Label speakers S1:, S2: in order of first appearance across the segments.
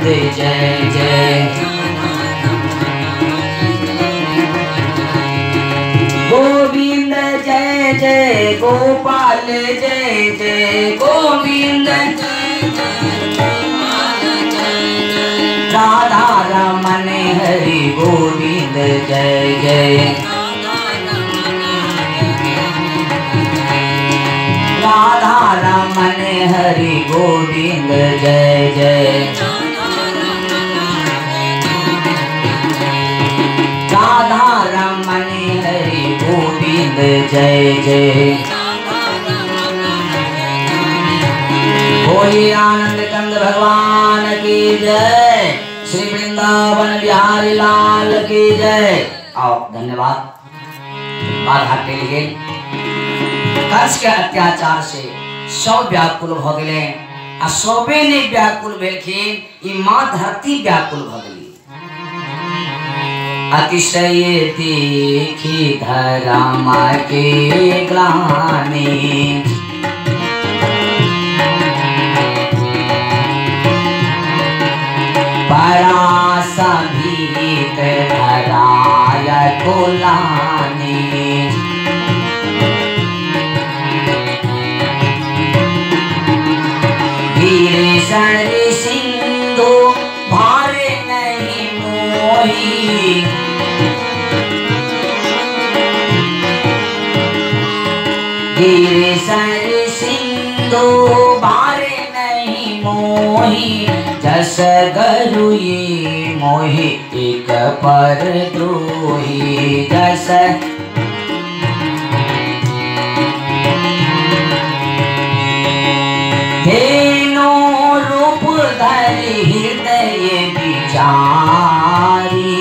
S1: गोविंद जय जय गोविंद जय जय गोपाल जय जय गोविंद राधा रमन हरि गोविंद जय जय राधा रमन हरि गोविंद जय जय राधा रमन हरि गोविंद जय जय बोलिए आनंद कंद भगवान की जय श्री वृंदावन बिहारी लाल की जय। आओ धन्यवाद। बाधा के लिए कंस के अत्याचार से सब व्याकुल भ गए आ सबे ने व्याकुल भेलखिन ई माँ धरती व्याकुल भ गई। अतिशय देखी धर्म के ग्लानि परास भीत धराय कुलानि गिरिशर सिंधु भार नहीं मोही गिरिशर सिंधु भार नहीं मोही जस गरु ये मोहि एक पर द्रोही जस धेनु रूप धरि हृदय विचारी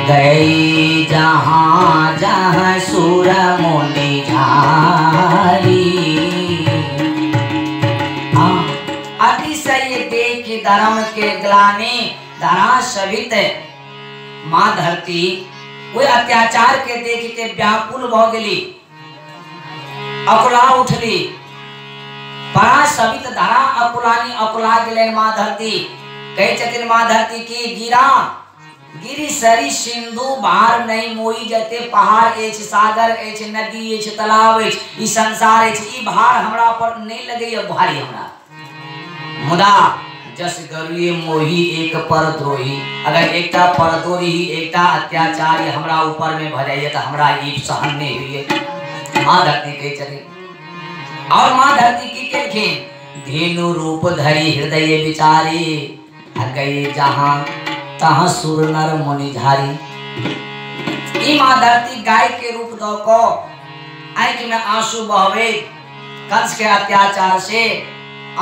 S1: गई जहाँ जहाँ सुर मुनि झारी। अतिशय देख धर्म के ग्लानि धरा सवित माँ धरती वो अत्याचार के देख के व्याकुल भ गेली अकुला उठली परा सवित धरा अकुलानी अकुला गेले माँ धरती कहे छथिन माँ धरती की गिरा गिरी सरी सिंधु बाहर नहीं मोई जते पहाड़ एछ सागर एछ नदी एछ तालाब एछ ई संसार एछ ई भार हमरा पर नहीं लगे भारी हमरा मुदा जस गरुए मोही एक पर द्रोही अगर एकटा परद्रोही एकटा अत्याचारी हमरा ऊपर में भ जाइए तो हमरा ई सहन नहीं हुई। माँ धरती कहे चली और माँ धरती की केलखिन धेनु रूप धरी हृदय विचारी गई जहाँ तहाँ सुर नर मुनि झारी। ई माँ धरती गाय के रूप दो को आंख में आंसू बहवे कंस के अत्याचार से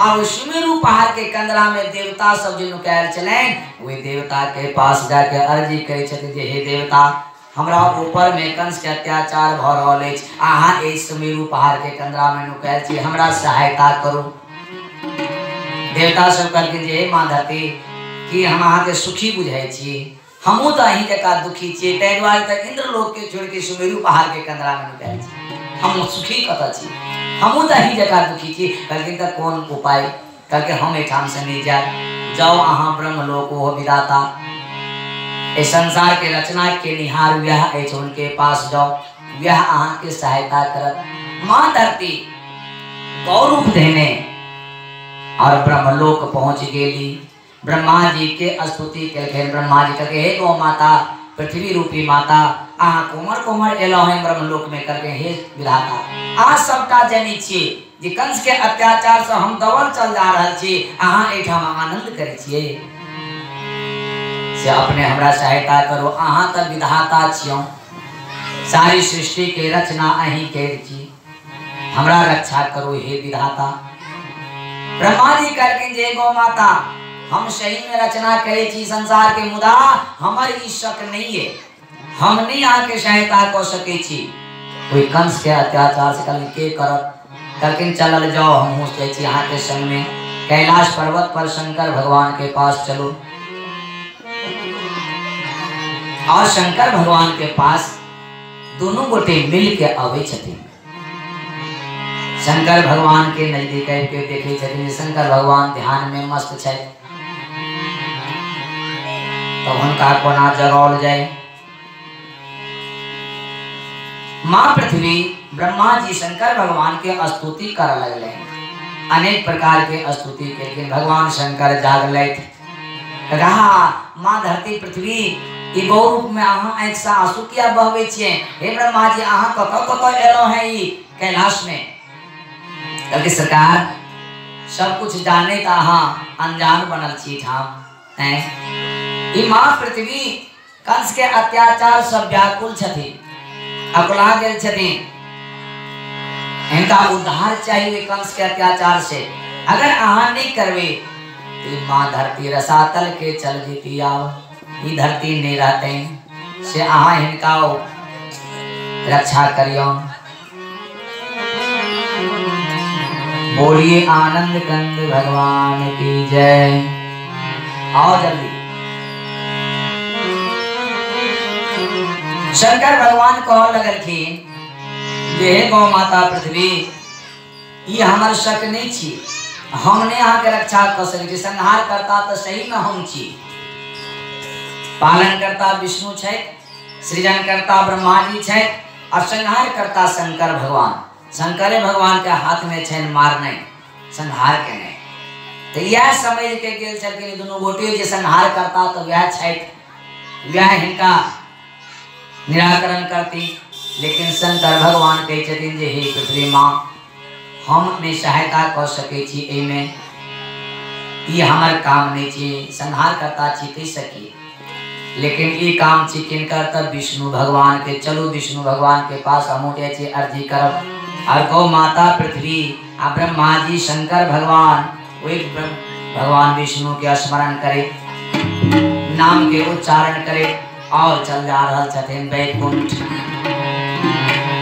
S1: और सुमेरु पहाड़ के कंदरा में देवता सब जिन कहल चले वे देवता के पास जाके अर्जी करे छथिन जे हे देवता हमरा ऊपर में कंस के अत्याचार भ रहल अछि अहाँ ए सुमेरु पहाड़ के कंदरा में नुकायल छी हमरा सहायता करू। देवता सब कहलखिन जे माँ धरती कि हम अहाँ के सुखी बुझाई छी हमहू तो अहीं जका दुखी छी तै दुआरे तक इंद्र लोक के छोड़ के सुमेरु पहाड़ के कंदरा में नुकायल छी हम सुखी कत छी हमहू तो अहीं जका दुखी छी। कहलखिन त कौन उपाय कहलके हम एठाम से नहीं जाओ अहाँ ब्रह्म लोक हो विधाता इस संसार के रचना के निहार वह अछि उनके पास जाओ वह अहाँ के सहायता करत। माँ धरती गौरूप देने और ब्रह्मलोक पहुंच गेली। ब्रह्मा जी के स्तुति केलखिन। ब्रह्मा जी कहे हे गौ माता पृथ्वी रूपी माता अहाँ कोमर कोमर एलौ हैं ब्रह्मलोक में करके हे विधाता आ सबटा जनी छी जे कंस के अत्याचार से हम दौड़ चल जा रहल छी अहाँ एठाम आनंद करे छिए से अपने हमरा सहायता करो अहाँ त विधाता छियो सारी सृष्टि के रचना अहीं कैल छी हमरा रक्षा करो हे विधाता। ब्रह्मा जी कहलखिन जे गौ माता हम सही में रचना करे छी संसार के मुदा हमर ई शक नहीं है हम नहीं आके सहायता कर सके छी। कोई कंस के अत्याचार से कल के करत कहलखिन चलल जाओ हम हो छी यहाँ के संग में कैलाश पर्वत पर शंकर भगवान के पास चलो। और शंकर भगवान के पास दोनों गोटे मिल के आवे छथिन। शंकर भगवान के नजदीक के देखे छथिन शंकर भगवान ध्यान में मस्त छै तो उनका कोना जगौल जाए। माँ पृथ्वी ब्रह्मा जी शंकर भगवान के स्तुति कर लगले, अनेक प्रकार के स्तुति के, लेकिन भगवान शंकर जागले कहा माँ धरती पृथ्वी ई गौ रूप में अहाँ आँख से आंसू किया बहबे छिए? हे ब्रह्मा जी अहाँ कत एलो है ई कैलाश में? कहलकै सरकार सब कुछ जाने त अहाँ अनजान बनल छी ठाम हैं। ई माँ पृथ्वी कंस के अत्याचार सब व्याकुल छथिन, अकुला गेल छथिन, इनका उद्धार चाहिए कंस के अत्याचार से। अगर अहाँ नहीं करवे तो माँ धरती रसातल के चल जीती आओ, ई धरती नहीं रहते से अहाँ इनका रक्षा करियो। बोलिए आनंद कंद भगवान की जय। आओ जल्दी। शंकर भगवान कह लगलखिन जे हे गौ माता पृथ्वी ये हमार शक नहीं छी, हमने यहाँ के रक्षा कर सके। संहार करता तो सही में हम छी, पालन करता विष्णु छै, सृजन करता ब्रह्मा जी छै, और संहार करता शंकर भगवान। शंकर भगवान के हाथ में छै मार नहीं संहार के नहीं। तो यह समझ के गेल छलखिन दोनों गोटे जे संहार करता तो वह छै, वह हिनका निराकरण करती। लेकिन शंकर भगवान कहे छथिन जे हे पृथ्वी माँ हम अपनी सहायता कर सके छी, एमे ये हमार काम नहीं छी, संहार करता छी कह सकी, लेकिन ये काम छी किनकर तब विष्णु भगवान के। चलो विष्णु भगवान के पास हम अर्जी करब और गौ माता पृथ्वी आ ब्रह्मा जी शंकर भगवान वही भगवान विष्णु के स्मरण करे, नाम के उच्चारण करे और चल जा रहा छथिन वैकुंठ।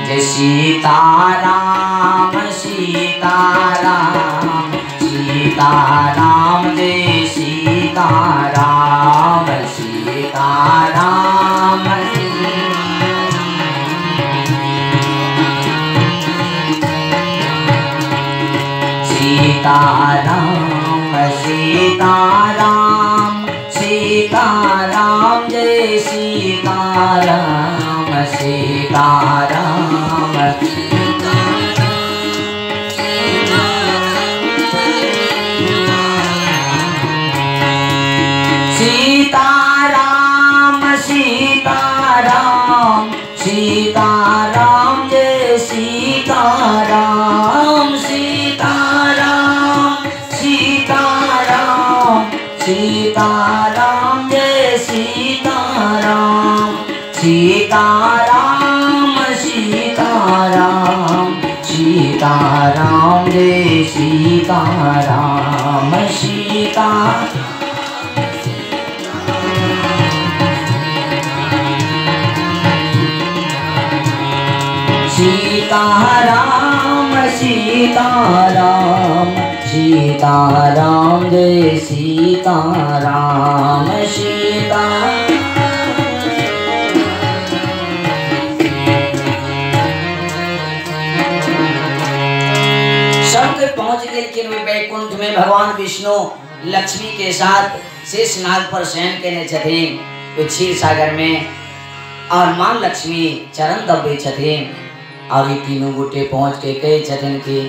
S1: जय सीताराम सीताराम सीताराम जय सीताराम सीताराम सीताराम सीताराम सीताराम जय सीताराम सीताराम सीताराम सीताराम सीताराम जय सीताराम सीताराम सीताराम सीताराम जय सीताराम सीताराम सीताराम सीताराम जय सीताराम सीताराम सीताराम सीताराम सीताराम जय सीताराम सीता। सब पहुंच गए कि वैकुंठ में भगवान विष्णु लक्ष्मी के साथ शेषनाग पर शयन करने छथिन क्षीर सागर में, और मां लक्ष्मी चरण दबे छथिन। और ये तीनों गोटे पहुंच के कहे छथिन कि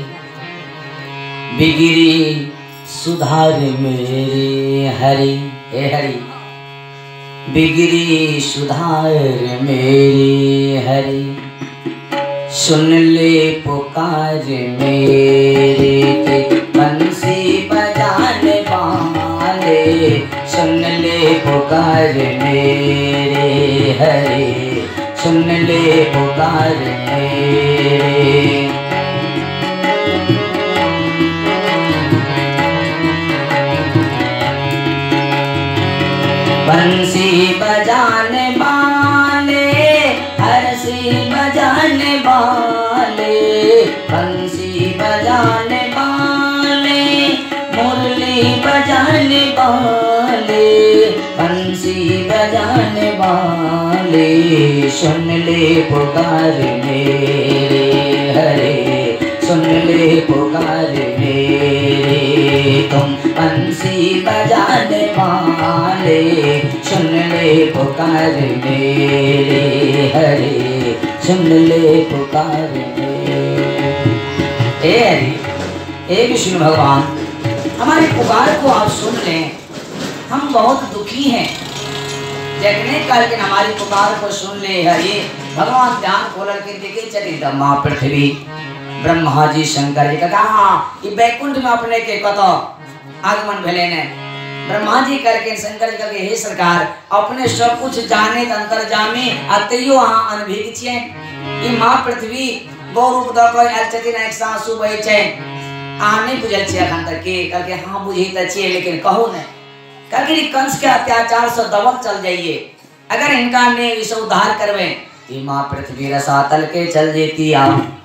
S1: बिगिरी सुधार मेरे हरि, हे हरि बिगिरी सुधार मेरे हरि, सुन ले पुकार मेरे के बंसी बजाने वाले, सुन ले पुकार मेरे हरि, सुन ले पुकार मेरे। बंसी बजाने वाले हरसी बजाने वाले, बंसी बजाने वाले मुरली बजाने वाले, बंसी बजाने वाले सुन ले पुकार मेरे हरे, सुन ले पुकार मेरे तुम बंसी बजाने वाले, सुन ले पुकार मेरे हरे, सुन ले पुकार मेरे। हरि, हे विष्णु भगवान, हमारी पुकार को आप सुन लें, हम बहुत दुखी हैं। देखने करके हमारी पुकार को सुन ले हरि। भगवान ध्यान खोल के देखे चली माँ पृथ्वी, ब्रह्मा जी शंकर जी कहा ये बैकुंठ में अपने के कतो आगमन भेले ने। ब्रह्मा जी करके शंकर जी करके हे सरकार, अपने सब कुछ जाने अंतर जामे अतयो वहाँ अनभिज्ञ छे। ई माँ पृथ्वी गौ रूप द कोई अलचती ना एक सांसु बहे छे, आ नहीं बुझल छे अखन तक के करके हां बुझी त छे, लेकिन कहो ने करके कंस के अत्याचार से दबल चल जाइए। अगर इनका ने इसे उद्धार करवे ई माँ पृथ्वी रसातल के चल जेती। आप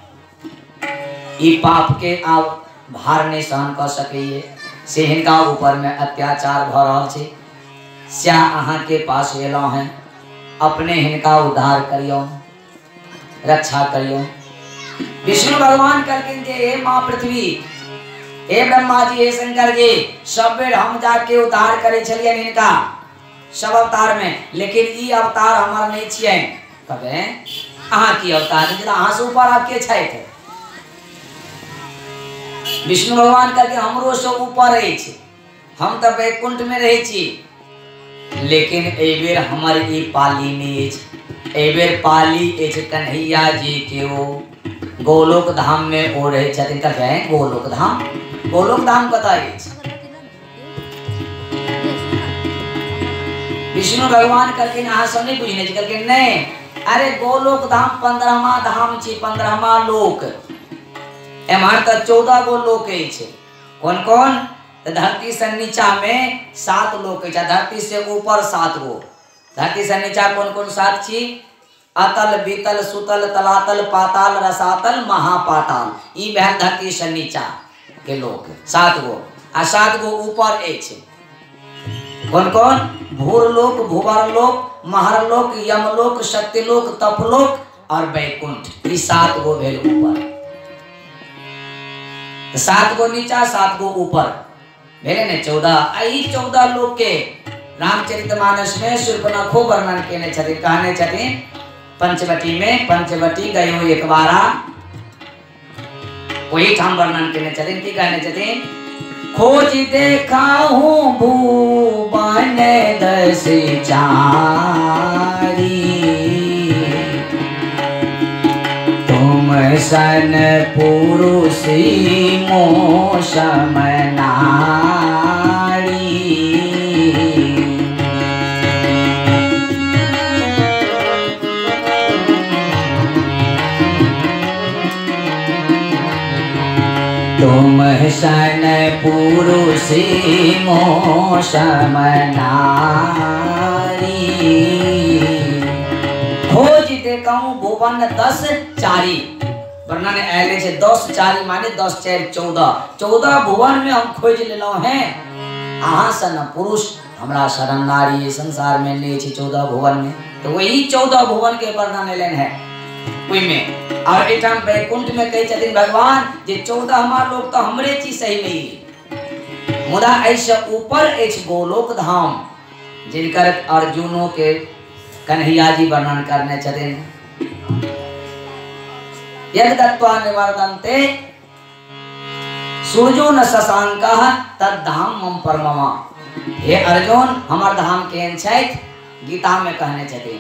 S1: ई पाप के आप भार नहीं सहन कर सके से हिनका ऊपर में अत्याचार भ रहल छे। स्या अहाँ के पास एलो हैं, अपने हिनका उद्धार करियो, रक्षा करियो। विष्णु भगवान करके हे माँ पृथ्वी, हे ब्रह्मा जी, हे शंकर जी, सब बेर हम जाके उद्धार करे छलिए इनका सब अवतार में, लेकिन ई अवतार हमार नहीं छिए। कबे अहाँ की अवतार जरा अहाँ से ऊपर आपके छाए थे। विष्णु भगवान करके हमरो से ऊपर रहे छे, हम तो बैकुंठ में रहे छी, लेकिन ए बेर हमर ई पाली नहीं छे। ए बेर पाली एछ कन्हैया जी के ओ गोलोक धाम में ओ रहे छथिन। कहे गोलोक धाम, गोलोक धाम कता अछि? विष्णु भगवान करके अहाँ सब नहीं बुझने करके नहीं, अरे गोलोक धाम 15वां धाम छी, 15वां लोक। एमार तो 14 गो लोक अछि। कौन कौन? तो धरती से नीचा में 7 लोक अछि, धरती से ऊपर 7 गो। धरती से नीचा कौन कौन 7 छी? अतल, बीतल, सुतल, तलातल, पाताल, रसातल, महापाताल। ई बहन धरती से नीचा के लोक 7 गो, आ 7 गो ऊपर अछि। कौन कौन? भूरलोक, भुवरलोक, महरलोक, यमलोक, सत्यलोक, तपलोक और बैकुंठ। ई 7 गो भेल ऊपर। 7 गो नीचा, 7 गो ऊपर भेले ने 14। ई 14 लोक के रामचरितमानस में शूर्पणखो वर्णन केने छथिन। कहने छथिन पंचवटी में, पंचवटी गयो एक बारा, वही ठाम वर्णन केने छथिन। की कहने छथिन? खोज देखाहू भुवन 10 चारी, तुम सन पुरुष मोष मनारी। तुम सन पुरुष मोष मनारी, खोज देखूं भुवन 10 चारी। वर्णन आगे से 10 चारी माने 10 4 14। 14 भुवन में हम खोज लेलो हैं। अहाँ सन पुरुष हमरा शरण नारी संसार में नहीं छी 14 भुवन में। तो वही 14 भुवन के वर्णन लेन है ओई में। और एठाम बैकुंठ में कही छथिन भगवान जे 14 हमार लोग तो हमरे छी सही नहीं, मुदा ऐसे ऊपर एछ गोलोक धाम जिनकर अर्जुनों के कन्हैया जी वर्णन करने छथिन। यद दत्वा निवर्तन्ते सूर्यो न शशांकः तद धाम मम परममा। हे अर्जुन, हमर धाम केहन छथि? गीता में कहने छथिन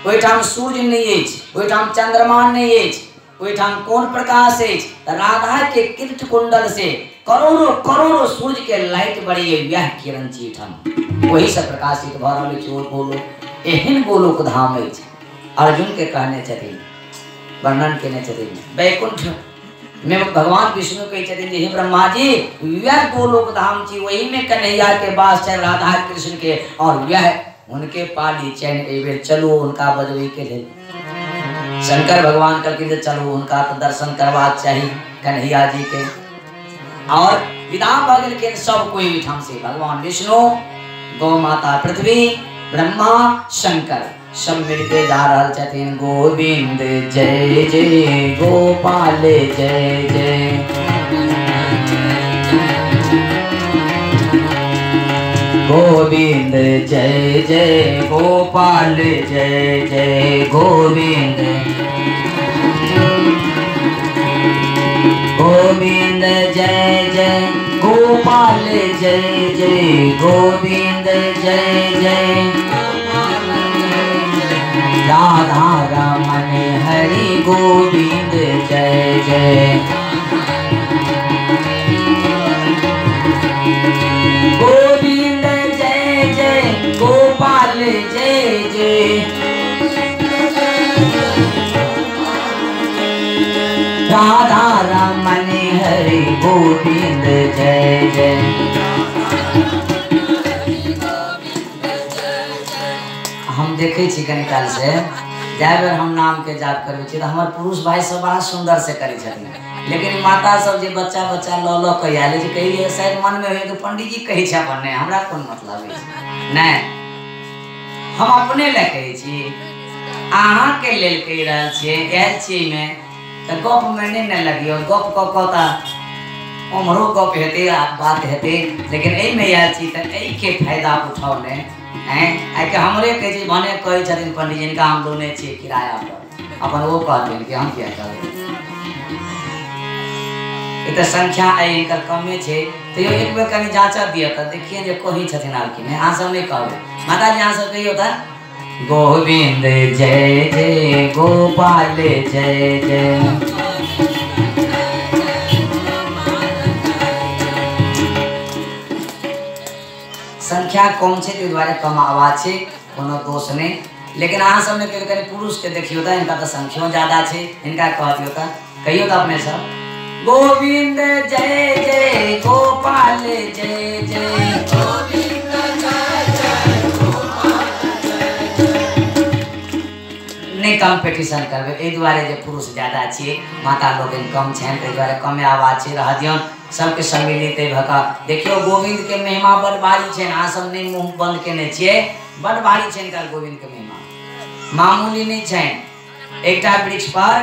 S1: ओइठाम सूर्य नहीं अछि, ओइठाम चंद्रमा नहीं अछि, ओइठाम कोन प्रकाश अछि? राधा के कीर्ति कुंडल से करोड़ों करोड़ों सूर्य के लाइट बड़ी यह किरण चीठम वही से प्रकाशित भ रहल अछि। ओ बोलो एहन गोलोक धाम अछि। अर्जुन के कहने छथिन, वर्णन केने छथिन। बैकुंठ में भगवान विष्णु कही छथिन हे ब्रह्मा जी, यह गोलोक धाम छी, वही में कन्हैया के वास है, राधा कृष्ण के, और यह उनके पाली चैन एबेर चलो उनका बजवे के लिए। शंकर भगवान कहते चलो उनका तो दर्शन करवा चाहिए कन्हैया जी के। और विदा बगल के सब कोई ठाम से भगवान विष्णु, गौ माता पृथ्वी, ब्रह्मा, शंकर सब मिलके जा रहल छथिन। गोविंद जय जय, गोपाल जय जय, गोविंद जय जय गोपाल जय जय गोविंद गोविंद जय जय गोपाल जय जय गोविंद जय जय राधा रमण हरि गोविंद जय जय गोविंद जय जय गोपाल जय जय राधा रमण हरि गोविंद जय जय। हम देखे कनी काल से जाय बेर हम नाम के जाप करबे छी हमर पुरुष भाई सब बड़ा सुंदर से करे छथिन, लेकिन माता सब जे बच्चा बच्चा ल ल के आले जे कहिए शायद मन में होय कि पंडित जी कहे छै अपन नहीं हमरा कोन मतलब है नहीं, हम अपने ले कहे छी अहाँ के लेल कह रहल छी एल छी में त गप में नहीं लगियो गप कहता हमरो गप हेते बात हेते, लेकिन एई में आयल छी त एई के फायदा उठाओ ने हैं आई के हमरे के जे भने कहे छथिन पंडित जी इनका हम दोने छी किराया पर अपन वो कहथिन कि हम क्या करब इतना संख्या आई इनकर कमे छे तो यो एक बेर कनी जांचा दिया त देखिए जे कोही छथिन आर कि नहीं आ सब नहीं कहबे माता जी आ सब कहियो त गोविंद जय जय गोपाल जय जय संख्या कम छे ते द्वारे कम आवाज छे कोनो दोष नहीं, लेकिन अहाँ सब ने कहीं पुरुष के देखियो था इनका तो संख्या ज्यादा छे इनका कह दियो था कहियो था अपने सब गोविंद जय जय गोपाल जय जय गोविंद जय जय गोपाल जय जय। नहीं कंपटीशन करबे ए द्वारे जे पुरुष ज्यादा छे माता लोग कम छे ते द्वारे कम आवाज छे रह दियन सबके सम्मिलित भका देखियो गोविंद के महिमा बड़ भारी छे आ सब नहीं मुंह बंद केने छे बड़ भारी छे इनका गोविंद के महिमा मामूली नहीं छे। एकटा वृक्ष पर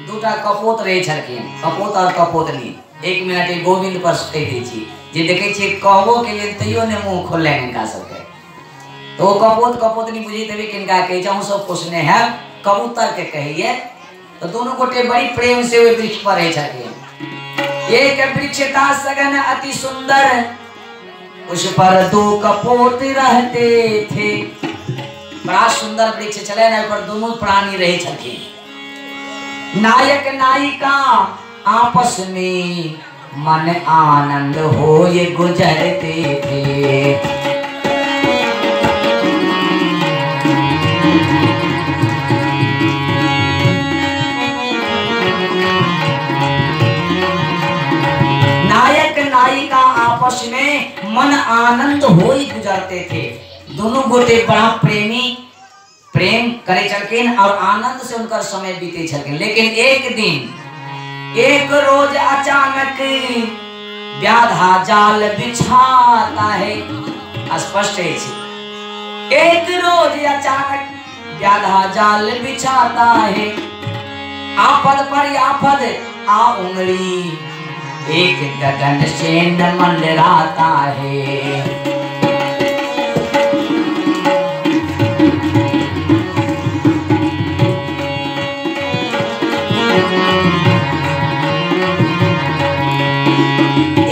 S1: दूटा कपोत रहे छलखिन कपोत और कपोतनी एक मिनट गोविंद पर कह दै छी जे देखे छी कहबो के लिए तैयो ने मुंह खोले इनका सबके तो कपोत कपोतनी बुझी देबे किनका कहे जाऊं सब पोसने है कबूतर के कहिए तो दोनों गोटे बड़ी प्रेम से वो वृक्ष पर रहे छलखिन एक वृक्ष था सघन अति सुंदर उस पर दो कपोत रहते थे, बड़ा सुंदर वृक्ष चले ना पर दोनों प्राणी रहे छलखिन नायक नायिका आपस में मन आनंद हो ये गुजरते थे। नायिका आपस में मन आनंद हो ही गुजरते थे, दोनों गोटे बड़ा प्रेम करे छलखिन और आनंद से उनका समय बीते छलखिन। लेकिन एक दिन एक रोज अचानक व्याधा जाल बिछाता है, स्पष्ट है एक रोज अचानक व्याधा जाल बिछाता है, आफत पर आफत आ उंगली एक गगन से न मंडराता है।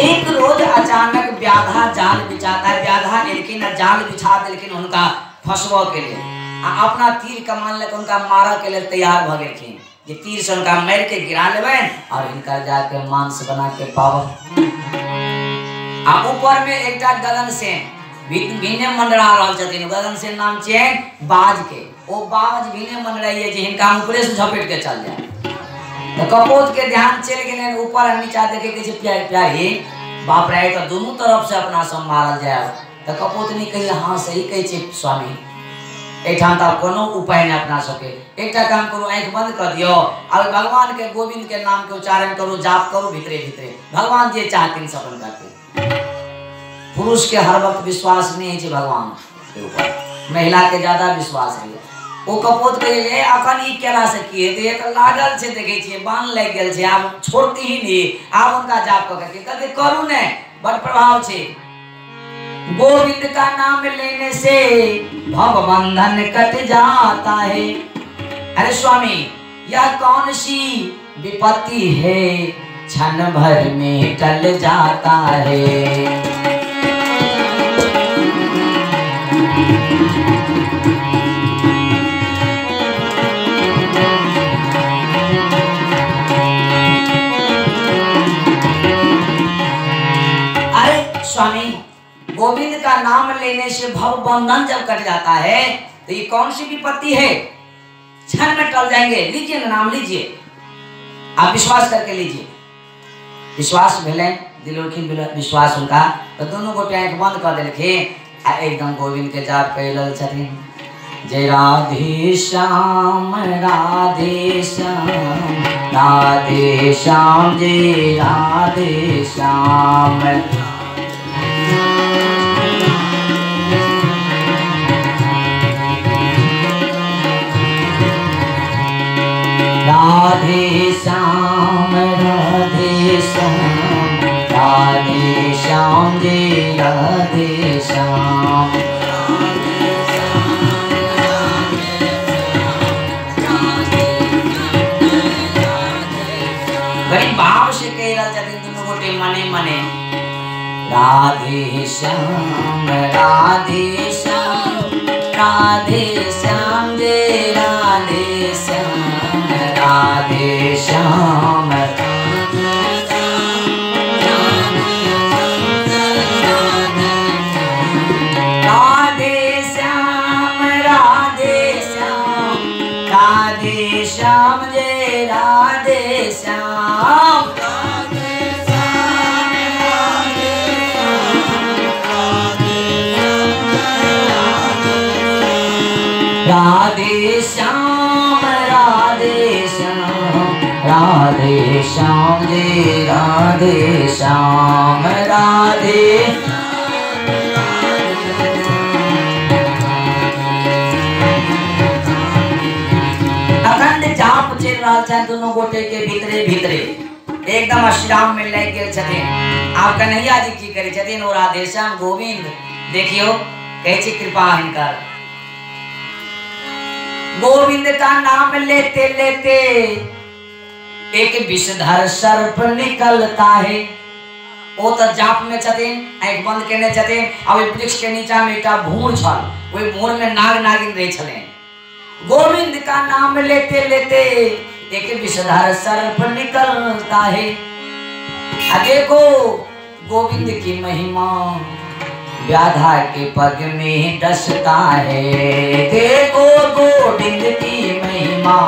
S1: एक रोज अचानक व्याधा जाल बिछाता है, व्याधा लेकिन जाल बिछा देलखिन उनका फंसवा के लिए अपना तीर कमान लेकर उनका मारा के लिए तैयार भ गेलखिन ये तीर से उनका मार के गिरा लेबे और इनका जाके मांस बना के पावन आ ऊपर में एकटा गगन से भीने मंडरा रहल छथिन गगन से नाम छै बाज के ओ बाज भीने मंडराइए जे हिनका ऊपरे से झपेट के चल जाए तो कपोत के ध्यान चल गेले ऊपर और नीचा देखे के छै प्यार प्यारी बाप रे तो दोनों तरफ से अपना सब मारल जाए तो कपोतनी कहिए हां सही कहे छै स्वामी एठाम त कोनो उपाय न अपना सके एकटा काम करू आंख बंद कर दियो और भगवान के गोविंद के नाम के उच्चारण करू जाप करू भीतरे भीतरे भगवान जे चाहते सफल करते। पुरुष के हर वक्त विश्वास नहीं है भगवान के ऊपर, महिला के ज्यादा विश्वास है। ओ कपोत के लिए अखन ई केला से किए तो एक लागल छे देखे छिए बान लग गेल छे आब छोड़ती ही नहीं आब उनका जाप क के कते करू ने बड़ प्रभाव छे गोविंद का नाम लेने से भव बंधन कट जाता है। अरे स्वामी, यह कौन सी विपत्ति है, क्षण भर में टल जाता है। स्वामी, गोविंद का नाम लेने से भव बंधन जब कट जाता है तो ये कौन सी विपत्ति है, क्षण में टल जाएंगे। लीजिए ना, नाम लीजिए, आप विश्वास करके लीजिए। विश्वास भेले दिल विश्वास उनका तो दोनों गोटे आंख बंद कर देलखे एकदम गोविंद के जाप कैल छथिन। जय राधे श्याम राधे श्याम राधे श्याम जय राधे श्याम। राधे श्याम राधे श्याम राधे श्याम जय राधे श्याम। बड़ी भाव से कह रहा जाते दोनों गोटे मने मने। राधे श्याम राधे श्याम राधे श्याम जय राधे श्याम राधे श्याम। राधे श्याम राधे श्याम राधे श्याम जय राधे श्याम। राधे श्याम राधे श्याम राधे श्याम जय राधे श्याम राधे। अखंड जाप चल रहा था दोनों गोटे के भीतरे भीतरे एकदम अष्टयाम में लग गए छथिन। आप कन्हैया जी की करे छथिन और राधे श्याम गोविंद देखियो कैसी कृपा हिनकर। गोविंद का नाम लेते लेते एक विषधर सर्प निकलता है। वो तो जाप में छथिन, आंख बंद करने छथिन। अब वृक्ष के नीचा में एक भूर छल, वही भूर में नाग नागिन रहे छले। गोविंद का नाम लेते लेते एक विषधर सर्प निकलता है। देखो गोविंद की महिमा व्याधा के पग में डसता है। देखो गोविंद की महिमा।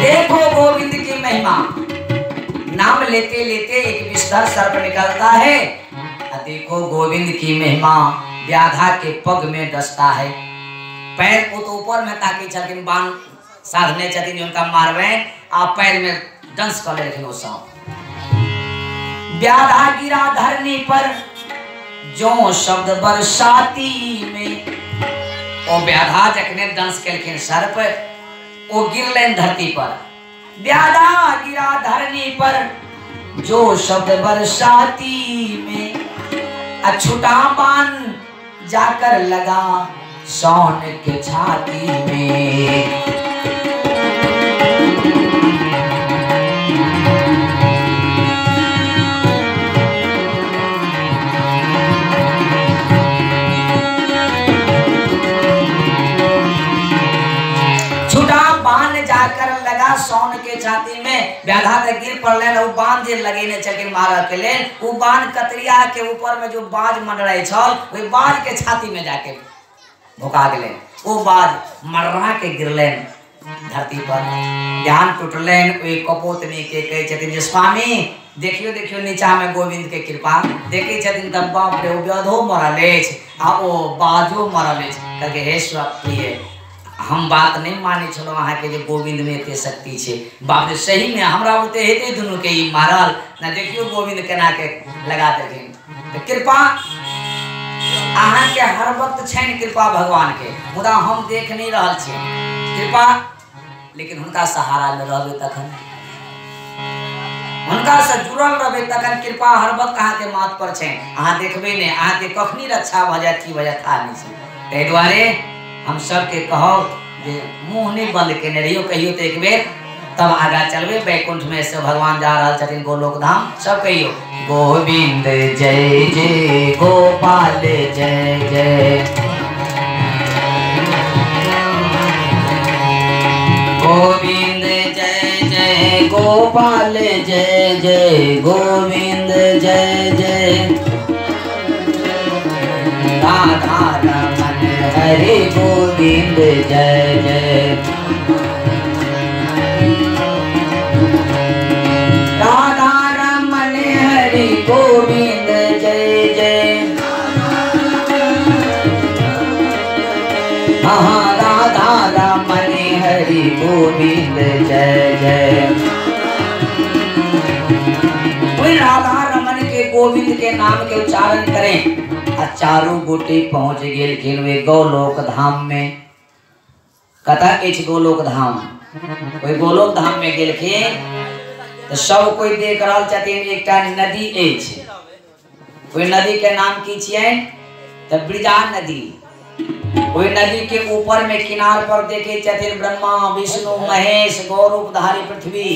S1: देखो गोविंद की महिमा। नाम लेते लेते एक विषधर सर्प निकलता है। देखो गोविंद की महिमा व्याधा के पग में डसता है। पैर को तो ऊपर में ताकि चल के बाण साधने छथिन उनका मारवे आप पैर में दंश कर ले रखिन। व्याधा गिरा धरनी पर जो शब्द बरसाती में। ओ व्याधा जखने दंश केलखिन सर्प ओ गिरलेन धरती पर। व्याधा गिरा धरनी पर जो शब्द बरसाती में। अछूटा बाण जाकर लगा सौन के छाती में। जाकर लगा सौन के छाती में। व्याधा ने गिर पड़ले वो बाण जे लगे ने चके मारा के ले वो बाण कतरिया के ऊपर में जो बाज मंडराई छल वही बाज के छाती में जाके भुका गेले। वो बाज मर्रा के गिरले धरती पर। ध्यान टूटले ओई कपोतनी के कहे छथिन जे स्वामी देखियो देखियो नीचा में गोविंद के कृपा देखे छथिन तब बाप रे व्याधो मरले आ ओ बाजो मरले करके हे प्रिय हम बात नहीं माने चलो वहाँ के जो गोविंद में इतने शक्ति छे। बाप रे सही में हमरा होते हेते दोनों के ही मारल ना। देखियो गोविंद केना के लगा देथिन तो कृपा अहाँ के हर वक्त छैन कृपा भगवान के। मुदा हम देख नहीं रहल छी कृपा लेकिन उनका सहारा में रहबे तखन, उनका से जुड़ल रहबे तखन कृपा हर वक्त अहाँ के माथ पर छै। अहाँ देखबे ने अहाँ के कखनी रक्षा भ जात की वजह था नहीं छै। तै दुआरे हम सब के कहब जे मुंह नहीं बंद केने रहियो, कहियो तो एक बेर तब आगा चलबे। बैकुंठ में से भगवान जा रहल छथिन गोलोक धाम। सब कहियो गोविंद जय जय गोपाल जय जय, गोविंद जय जय गोपाल जय जय, गोविंद जय जय राधा रमन हरे गोविंद जय जय, राधा रमन हरे गोविंद जय जय, हाँ राधा रमन हरे गोविंद जय जय। कोई राधा रमन के गोविंद के नाम के उच्चारण करें। चारों गोटे पहुंच गेलखिन वे गोलोक धाम में। कथा किछ गोलोक धाम, कोई गोलोक धाम में गेलखिन तो सब कोई देख रहल छथिन एकटा नदी अछि। कोई नदी के नाम की छियै तो ब्रिजा नदी। कोई नदी के ऊपर में किनार पर देखे छथिन ब्रह्मा विष्णु महेश गौरूपधारी पृथ्वी।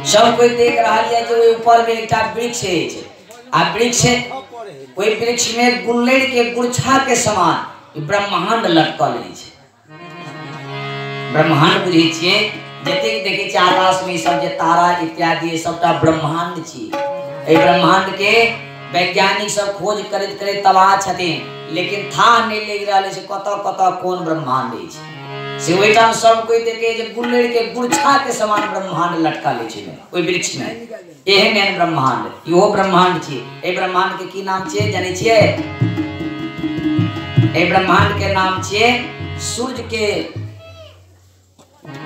S1: सब कोई देख रहा है जो ऊपर में एकटा वृक्ष है। आ वृक्ष कोई वृक्ष में गुल्लेड़ के गुरछा के समान ब्रह्मांड लटकल है। ब्रह्मांड बुझे छिए जतेक देखे छिए आकाश में सब जे तारा इत्यादि सबटा ब्रह्मांड छिए। ए ब्रह्मांड के वैज्ञानिक सब खोज करैत करैत तबाह छथिन, लेकिन था नहीं लग रहा है कत कत कोन ब्रह्मांड है। से ओइठाम सब कोई देखे जे गुल्लेड़ के गुरछा के समान ब्रह्मांड लटका ले छै ओइ वृक्ष में। एहन एहन ब्रह्मांड इहो ब्रह्मांड छिए। ए ब्रह्मांड के की नाम छिए जानै छिए? ए ब्रह्मांड के नाम छिए सूर्य के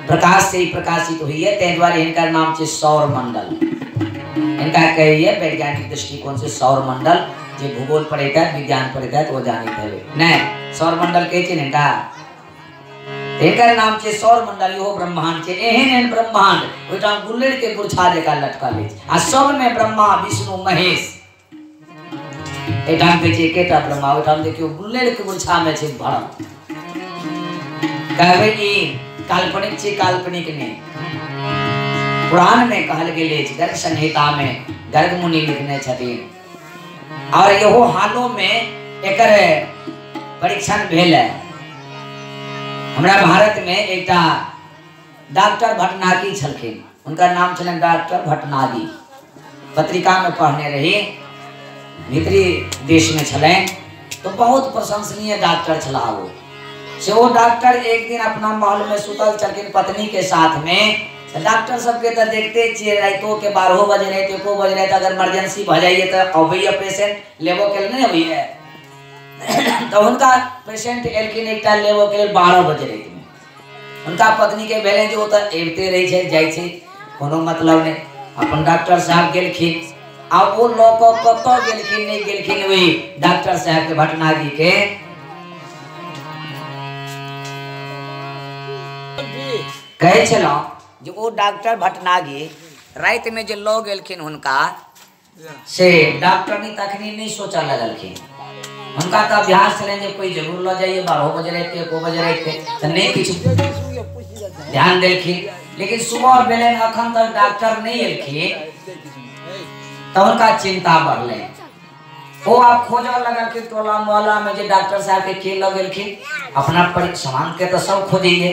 S1: प्रकाश से ही प्रकाशित हुई है। तै द्वारे इनका नाम छिए सौर मंडल। इनका कहिए वैज्ञानिक दृष्टिकोण से सौर मंडल। जे भूगोल पढ़ेता है विज्ञान पढ़ेता है तो वो जानते हैं नहीं सौर मंडल कहे छै इनका। एकर नाम छे सौर मंडल। यो ब्रह्मांड छे एहन एहन ब्रह्मांड ओइठाम गुल्लेड़ के गुरछा जका लटकल अछि। आ सब में ब्रह्मा विष्णु महेश। एठाम पे छे एकेटा ब्रह्मा, ओइठाम देखियो गुल्लेड़ के गुरछा में छे भरल। कहबे कि काल्पनिक छे, काल्पनिक ने पुराण में कहल गेल अछि। गर्ग संहिता में गर्ग मुनि लिखने छथिन और यहो हालों में एकर परीक्षण भेल है। हमरा भारत में एकटा डॉक्टर भटनागी छलखिन, उनका नाम छलन डॉक्टर भटनागी। पत्रिका में पढ़ने रही, भीतरी देश में छलें तो बहुत प्रशंसनीय डॉक्टर छला वो। से वो डॉक्टर एक दिन अपना महल में सुतल छलखिन पत्नी के साथ में। डॉक्टर सबके तो देखते छिए रातों के 12 बजे रहे 1 बजे रहे अगर इमरजेंसी भ जाइए तो अबैया पेशेंट लेबो के नहीं अबैया। तो उनका पेशेंट एलखिन एकटा लेबो के 12 बजे रात में। उनका पत्नी के भेले जो तो एबते रही छे जाय छे कोनो मतलब नहीं। अपन डॉक्टर साहब गेलखिन। अब वो लोग कत गेलखिन नहीं गेलखिन वही डॉक्टर साहब के भटनागी के कहे छलो जो वो डॉक्टर भटनागी रात में जो लोग गेलखिन उनका से डॉक्टर ने तखनी नहीं सोचा लगलखिन। उनका तो अभ्यास चले जे कोई जरूर लो जाइए 12 बजे रात के 1 बजे रात के तो नहीं कुछ ध्यान देलखिन। लेकिन सुबह बेले अखन तक डॉक्टर नहीं एलखिन तो उनका चिंता बढ़ले। वो आप खोजा लगा के टोला मोहल्ला में जे डॉक्टर साहब के खेल लगेलखिन अपना सामान के तो सब खोजिए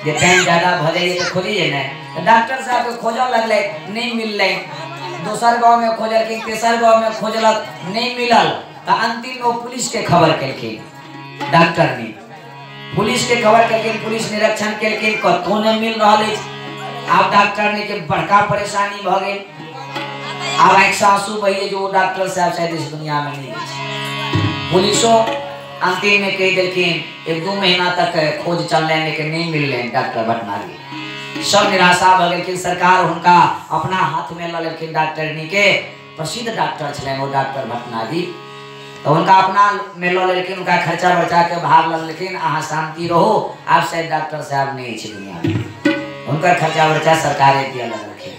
S1: जे टाइम ज्यादा भ जाइए तो खोजिए ना। तो डॉक्टर साहब के खोजा लगले नहीं मिलले। दोसर गांव में खोजलखिन, तेसर गांव में खोजलक नहीं मिलल। तो अंतिम वो पुलिस के खबर केलखिन। डॉक्टर ने पुलिस के खबर केलखिन, पुलिस निरीक्षण केलखिन कतौ नहीं मिल रहा है। अब डॉक्टर ने के बड़का परेशानी भ गेल। अब एक सासू भैया जो डॉक्टर साहब शायद इस दुनिया में नहीं है। पुलिसों अंतिम में कह दिलखिन 1-2 महीना तक खोज चलने लेकिन नहीं मिल रहे डॉक्टर भटनागी। सब निराशा भ गेलखिन। सरकार उनका अपना हाथ में ल लेलखिन। डॉक्टरनी के प्रसिद्ध डॉक्टर छले वो डॉक्टर भटनागी। तो उनका अपना में लो लेकिन उनका खर्चा बचा के बाहर ल लेकिन अहाँ शांति रहो, आप शायद डॉक्टर साहब नहीं है दुनिया में, उनका खर्चा बचा सरकार दिया लग रखे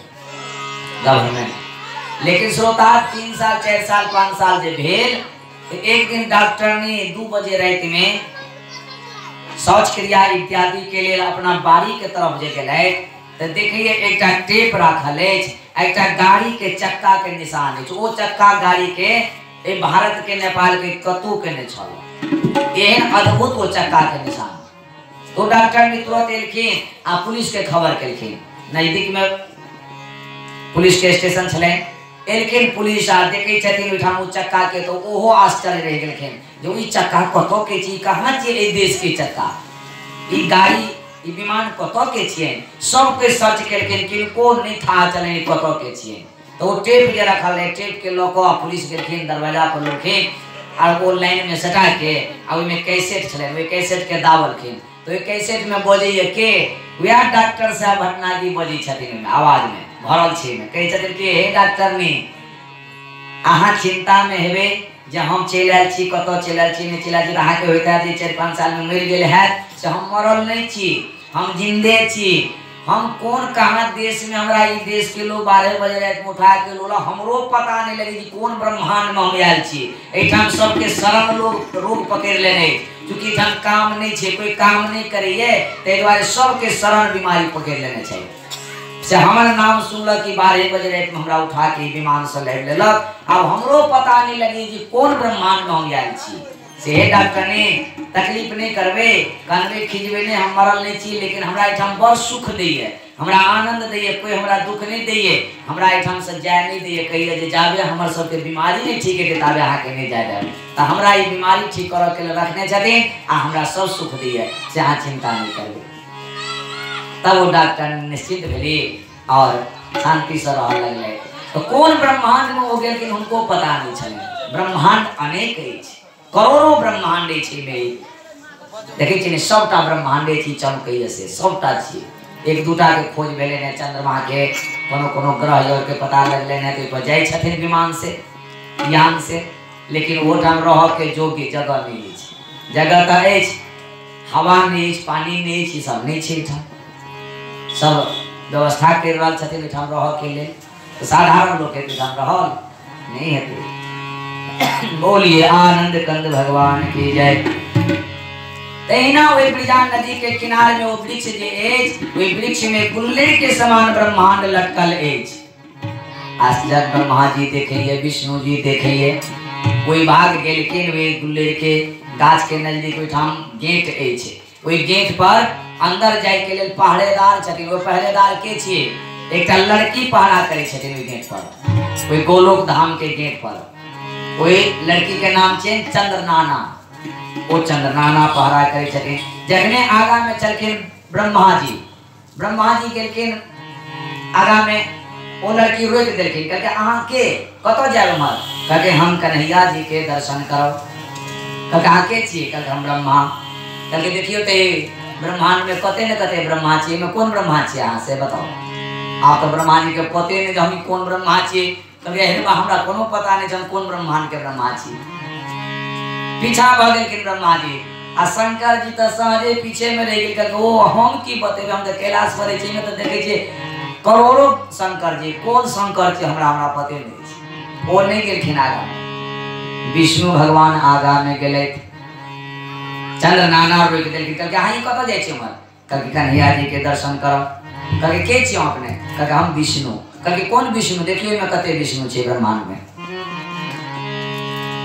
S1: गवर्नमेंट। लेकिन श्रोता 3 साल 4 साल 5 साल जे भेल, तो एक दिन डॉक्टर ने 2 बजे रात में शौच क्रिया इत्यादि के लिए अपना बाड़ी के तरफ जे गए तो देखिए एक टेप रखल है, एक गाड़ी के चक्का के निशान है, वो चक्का गाड़ी के भारत के नेपाल के कतु के नहीं छल, एहन अद्भुत वो चक्का के निशान। तो डॉक्टर ने तुरंत एलखिन आ पुलिस के खबर केलखिन, नजदीक में पुलिस के स्टेशन छले, एलखिन पुलिस आ देखे छथिन ओठाम चक्का के, तो ओहो आश्चर्य रह गेलखिन जो ई चक्का कतो के छी, कहाँ छी ए देश के चक्का, ई गाड़ी ई विमान कतो के छिए, सब के सर्च केलखिन किनको नहीं था चले कतो के छिए। तो वो टेप जे रखल है, टेप के लोको पुलिस गेलखिन दरवाजा पर लोखिन और वो लाइन में सटा के आ में कैसेट छले, वे कैसेट के दावलखिन, तो ये कैसेट में बजे के वह डॉक्टर साहब भटना जी बजी छथिन आवाज में भरल छी में कहे छथिन कि हे डॉक्टर नी अहाँ चिंता में हेबे जे हम चल आयल छी, कतो चल आयल छी नहीं चल आयल छी, अहाँ के होता जे 4-5 साल में मर गेल है से हम मरल नहीं छी, हम जिंदे छी, हम कौन कहाँ देश में हमरा ई देश के लोग 12 बजे रात में उठा के लोला हमरो पता नहीं लगे कि कौन ब्रह्मांड में हम आयल छी। एठाम सबके शरण लोग रोग पकड़ लेने, क्योंकि एठाम काम नहीं छे, कोई काम नहीं करिए ते द्वारे सबके शरण बीमारी पकड़ लेने चाहिए। से हमार नाम सुनल कि 12 बजे रात में हमरा उठा के विमान से ले लेलक, अब हमरो पता नहीं लगी कि कौन ब्रह्मांड में हम आयल छी। से डॉक्टर ने तकलीफ नहीं करबे, कनबे खिजबे नहीं, हम मरल नहीं छी, लेकिन हमरा एठाम बड़ सुख दैये, हमरा आनंद दैये, कोई हमरा दुख नहीं दैये, हमरा एठाम से जाय नहीं दैये, कहिए जे जाबे हमर सबके बीमारी नहीं ठीक है ताबे अहाँ के नहीं जाय देब, तो हमरा ई बीमारी ठीक करऽ के लिए रखने छथिन आ हमरा सब सुख दैये, से अहाँ चिंता नहीं करबे। तब वो डॉक्टर निश्चित भेली और शांति से रह लगले। तो कौन ब्रह्मांड में हो गेल कि उनको पता नहीं छले, ब्रह्मांड अनेक अछि, करोड़ों ब्रह्मांड छी में देखे छी सबटा ब्रह्मांड छी चमकैया से सबटा छी, एक दूटा के खोज भेले ने, चंद्रमा के कोनो कोनो ग्रह योग के पता लगले ने, तो जाय छथिन विमान से यान से, लेकिन वो ठाम रह के जोगी जगह नहीं अछि, जगह त अछि हवा नहीं अछि, पानी नहीं अछि, सब नहीं छै ठाम, सब व्यवस्था कर रहल छथिन ठाम रह के लिए, तो साधारण लोग के ठाम रहल नहीं हेतै। बोलिए आनंद कंद भगवान की जय। तहिना वे ब्रिजान नदी के किनारे में वो वृक्ष जे एज, वे वृक्ष में गुल्लेर के समान ब्रह्मांड लटकल एज। आश्चर्य ब्रह्मा जी देखिए, विष्णु जी देखिए, कोई भाग गेलखिन वे गुल्लेर के गाछ के नजदीक ओठाम गेट एज, ओई गेट पर अंदर जाय के लिए पहरेदार छथिन, वो पहरेदार के छिए, एकटा लड़की पहरा करे छथिन ओई गेट पर, ओई गोलोक धाम के गेट पर, वही लड़की के नाम छे चंद्रनाना, वो चंद्रनाना पहरा करे छथिन। जखने आगा में चलखिन ब्रह्मा जी गेलखिन आगा में, वो लड़की रोक देलखिन, कहके अहाँ के कतो जाय उमर, कहके हम कन्हैया जी के दर्शन करो, कहके अहाँ के छी, कहके हम ब्रह्मा, कहके देखियो ते ब्रह्मांड में कते न कते ब्रह्मा छी, में कौन ब्रह्मा छी अहाँ से बताओ, आप तो ब्रह्मा जी के पते नहीं हम कौन ब्रह्मा छी, कहके हमरा कोनो पता नहीं हम कौन ब्रह्मांड के ब्रह्मा छी। पीछा भ गेलखिन ब्रह्मा जी आ शंकर जी तो सहजे पीछे में रह गेल, कहके ओ हम की बतेबे, हम तो कैलाश पर छी में तो देखे छी करोड़ों शंकर जी, कौन शंकर छी हमरा पते नहीं छी, वो नहीं गेलखिन आगा में। विष्णु भगवान आगा में गेले, चंद्रनाना रोक देलखिन, कहके अहाँ कतऽ जाइ छी उमर, कहके कन्हैया जी के दर्शन करो, कहके के छी अपने, कहके हम विष्णु, कहके कौन विष्णु, देखियो में कते विष्णु छे ब्रह्मांड में,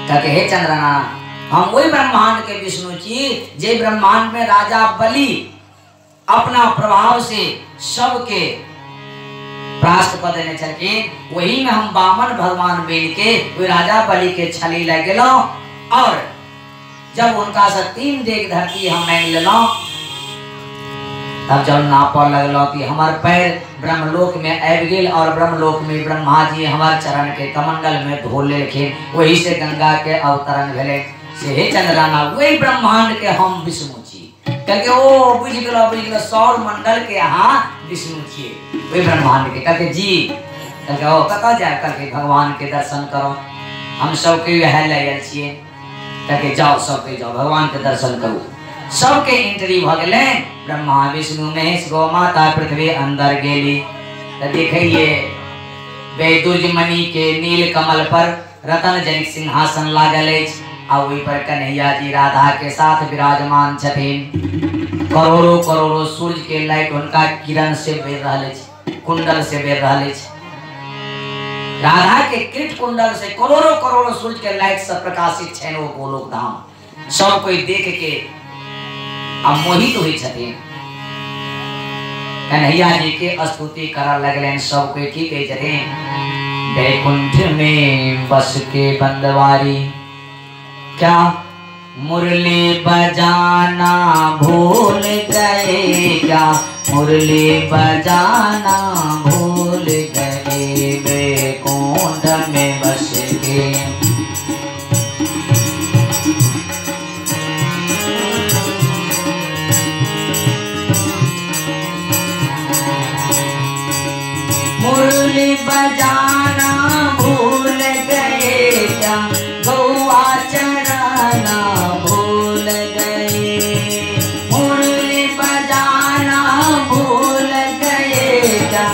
S1: कहके हे चंद्रनाना हम वही ब्रह्मांड के विष्णु छी जे ब्रह्मांड में राजा बलि अपना प्रभाव से सबके प्रास्त पद देने छलखिन, वही में हम वामन भगवान बन के वही राजा बलि के छली लग गेलो, और जब उनका से 3 डेग धरती हम मांग लेलो, तब जब नापा लगलो कि हमार पैर ब्रह्मलोक में आबि गेल, और ब्रह्मलोक में ब्रह्मा जी हमार चरण के कमंडल में धो लेलखिन, वही से गंगा के अवतरण भेले। से हे चंद्रनाना वही ब्रह्मांड के हम विष्णु छी, कहके ओ बुझ गेलो सौर मंडल के अहाँ विष्णु छिए, वही ब्रह्मांड के, कहके जी, कहके ओ कतऽ जाए, कहके भगवान के दर्शन करो, हम सबके वह ले आयल छिए, ताकि जाओ सबके जाओ भगवान के दर्शन करो। सबके एंट्री भ गए। ब्रह्मा विष्णु महेश गौ माता पृथ्वी अंदर गेली तो देखिए वैदुर्य मणि के नील कमल पर रतन जनिक सिंहासन लागल अछि आ ओहि पर कन्हैया जी राधा के साथ विराजमान छथिन। करोड़ों करोड़ों सूर्य के लाइट उनका किरण से बेर रहल अछि, कुंडल से बेर रहल अछि। राधा के कृत कुंडल से करोड़ों करोड़ों सूर्य के लाइट से प्रकाशित छेन वो गोलोक धाम। सब कोई देख के मोहित हुई छथिन। कन्हैया जी के स्तुति कर लगलन। सब कोई की कहे छथिन वैकुंठ में बस के बंदवारी क्या मुरली बजाना भूल गए, क्या मुरली बजाना भूल गए वैकुंठ में बस के। मुरली बजाना भूल गए, क्या गौआ चराना भूल गए। मुरली बजाना भूल गए, क्या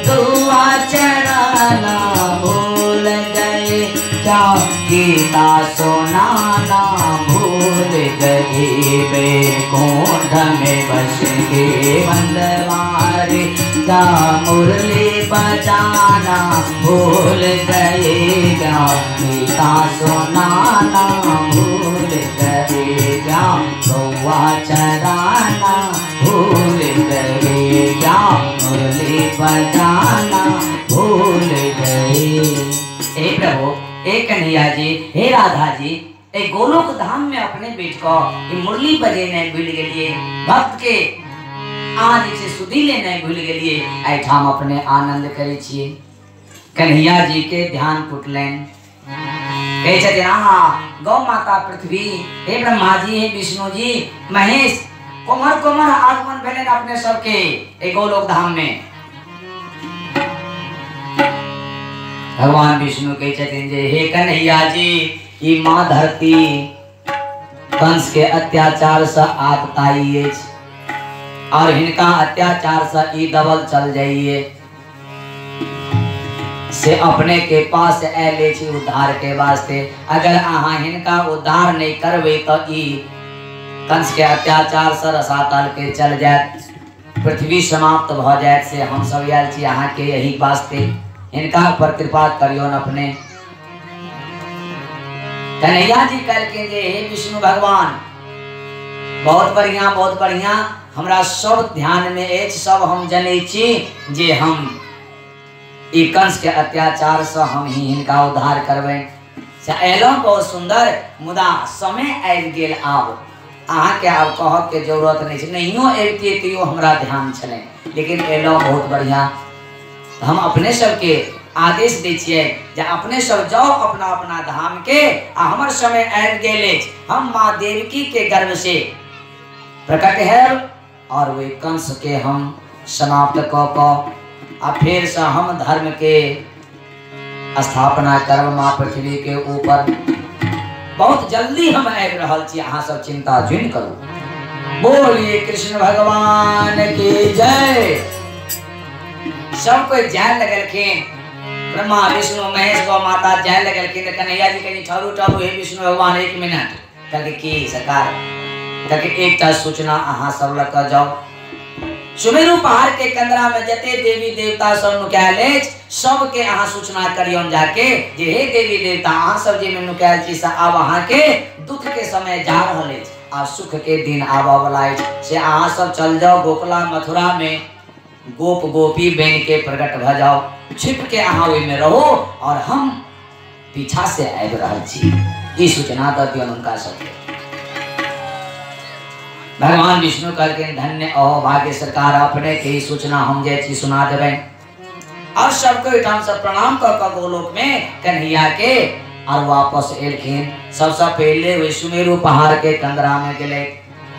S1: गौआ चराना भूल गए। क्या गीता सुनाना भूल गए वैकुंठ में बस के बंदवारी। क्या मुरली बजाना भूल गए, क्या गीता सुनाना भूल गए। क्या गौआ चराना भूल गए, क्या मुरली बजाना भूल गए। हे प्रभु, हे कन्हैया जी, हे राधा जी, ए गोलोक धाम में अपने बैठ कर मुरली बजेने भूल गए। भक्त के आज से सुधी लेने भूल गए। एठाम अपने आनंद करे छिए। कन्हैया जी के ध्यान टूटलन। कहे छथिन गौ माता पृथ्वी, हे ब्रह्मा जी, हे विष्णु जी, महेश कोमर कोमर आगमन भेलन अपने सबके ए गोलोक धाम में। भगवान विष्णु कहे छथिन जे हे कन्हैया जी, ई माँ धरती कंस के अत्याचार से आपताई अछि और हिनका अत्याचार से ई दबल चल जाइए से अपने के पास आले छी उद्धार के वास्ते। अगर अहाँ हिनका उद्धार नहीं करबे तो ई कंस के अत्याचार से रसातल के चल जाए, पृथ्वी समाप्त भ जाए। से हम सब आयल छी अहाँ के यही वास्ते, हिनका पर कृपा करियौन अपने। कन्हैया जी कहलखिन जे हे विष्णु भगवान, बहुत बढ़िया बहुत बढ़िया, हमरा सब ध्यान में अछि, सब हम जनै छी जे हम ई कंस के अत्याचार से हम ही हिनका उद्धार करबै। से एलहुँ बहुत सुंदर, मुदा समय आबि गेल। आब अहाँ के आब कहब के जरूरत नहीं छै, नहियो अबितियै तैयो हमरा ध्यान छलै, लेकिन एलहुँ बहुत बढ़िया। हम अपने सबके आदेश दै छियै जे अपने सब जाओ अपना अपना धाम के। आ हमर समय आबि गेल अछि, हम माँ देवकी के गर्भ से प्रकट है और वे कंस के हम समाप्त क आ फिर से हम धर्म के स्थापना करब माँ पृथ्वी के ऊपर। बहुत जल्दी हम आबि रहल छी, अहाँ सब चिंता जुन करू। बोलिए कृष्ण भगवान की जय। सब कोई जान लगलखिन, ब्रह्मा विष्णु महेश गौ माता जान लगलखिन। कन्हैया जी कहीं ठहरू ठहरू, हे विष्णु भगवान एक मिनट कहके की सरकार, कहके एकटा सूचना अहाँ सब लग जाओ। सुमेरु पहाड़ के कंदरा में जते देवी देवता सब नुकायल अछि, सबके अहाँ सूचना करियौन जाके जे हे देवी देवता, अहाँ सब जे में नुकायल छी से आब अहाँ के दुख के समय जा रहल अछि आ सुख के दिन आबऽ वाला अछि। से अहाँ सब चल जाओ गोकुला मथुरा में, गोप गोपी बन के प्रकट भ जाओ, छिप के अहाँ ओहि में रहो और हम पीछा से आबि रहल छी। ई सूचना द दियौन हुनका सबके। भगवान विष्णु कहलखिन धन्य अहो भाग्य सरकार, अपने के सूचना हम जे छी सुना देबै। और सबको ठाम से प्रणाम कर गोलोक में कन्हैया के और वापस एलखिन। सबसे पहले वे सुमेरु पहाड़ के कंदरा में गेले।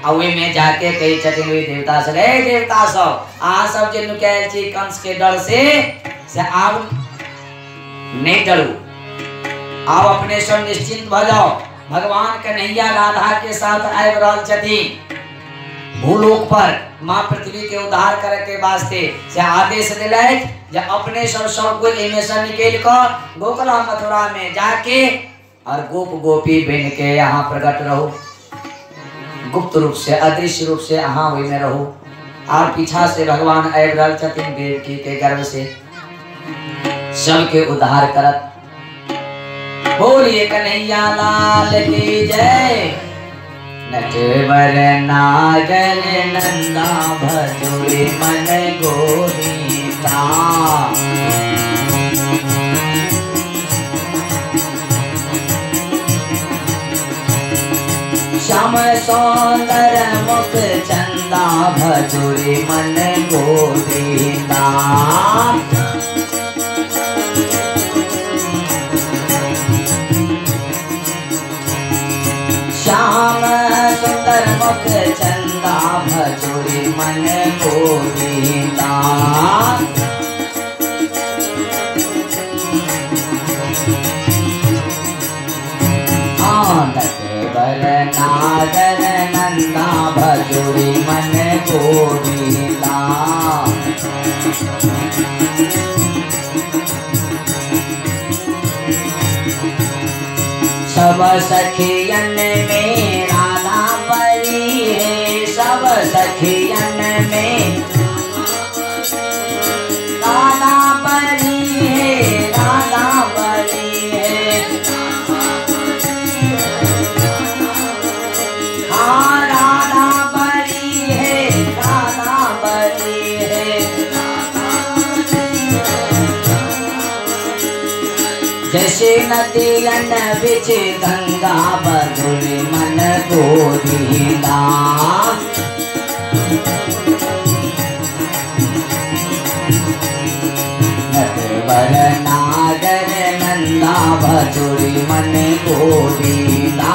S1: अवे में जाके कही छथिन वे देवता सब, हे देवता सब, अहाँ सब जे नुकायल छी कंस के डर से आब नहीं डरू, आप अपने सब निश्चिंत भ जाओ। भगवान कन्हैया राधा के साथ आए रहल छथिन भूलोक पर माँ पृथ्वी के उद्धार करे के वास्ते से आदेश दिलैथ जे अपने सब कोई एमे से निकल कर गोकुला मथुरा में जाके और गोप गोपी बन के यहाँ प्रकट रहो, गुप्त रूप से अदृश्य रूप से यहाँ वही में रहो। और पीछा से भगवान आए रहल छथिन देवकी के गर्भ से सबके उद्धार करत। बोलिए कन्हैया लाल की जय। नटवर नागर नंदा भजोरे मन गोविंदा, श्याम सौंदर मुख चंदा भजोरे मन गोविंदा। श्याम सुंदर मुख चंदा भजोरे मन गोविंदा। नटवर नागर नंदा भजोरे मन गोविंदा। सब सखियन में राधा परी है, सब सखियन में राधा परी है, राधा परी है। हाँ राधा परी है, राधा परी है। जैसे नदियन बिच गंगा भजोरे मन गोविंदा। नटवर नागर नंदा भजोरे मन गोविंदा।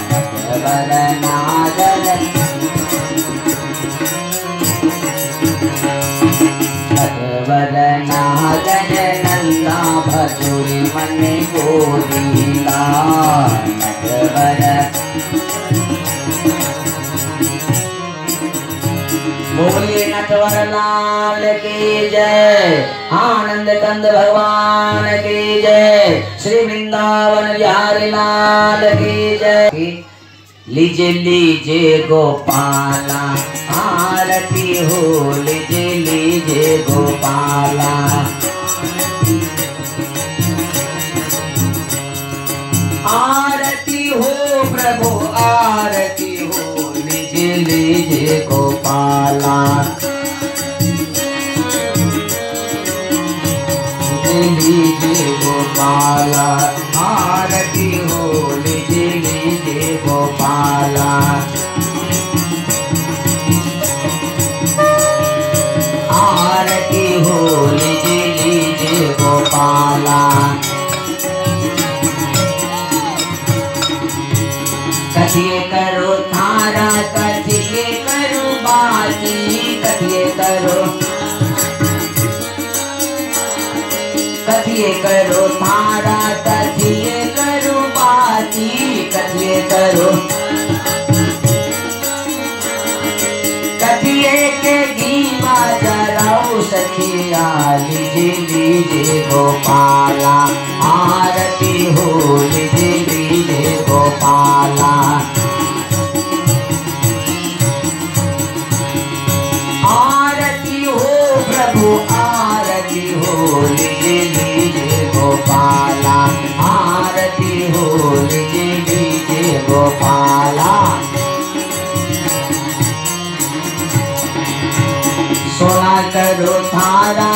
S1: नटवर नागर नटवर नागर नंदा भजोरे मन गोविंदा। नटवर बोलिए नटवर लाल की जय। आनंद कंद भगवान की जय। श्री वृंदावन बिहारी लाल की जय। लीजे लीजे गोपाला आरती हो, लीजे लीजे गोपाला। आरती हो प्रभु आरती हो, लीजे लीजे गोपाला। लीजे लीजे गोपाला आरती हो, लीजे लीजे गोपाला। आरती हो लीजे लीजे गोपाला। कथिए करो थारा कथिए करो बाती, कथिए करो कथिए करो थारा कथिए करो बाती, कथिए करो कथिए के गीवा जराओ सखिया, लीजे लीजे गोपाला। आरती हो लीजे लीजे गोपाला। आरती हो प्रभु आरती हो, लीजे लीजे गोपाला। आरती हो लीजे लीजे गोपाला। सोना करो थारा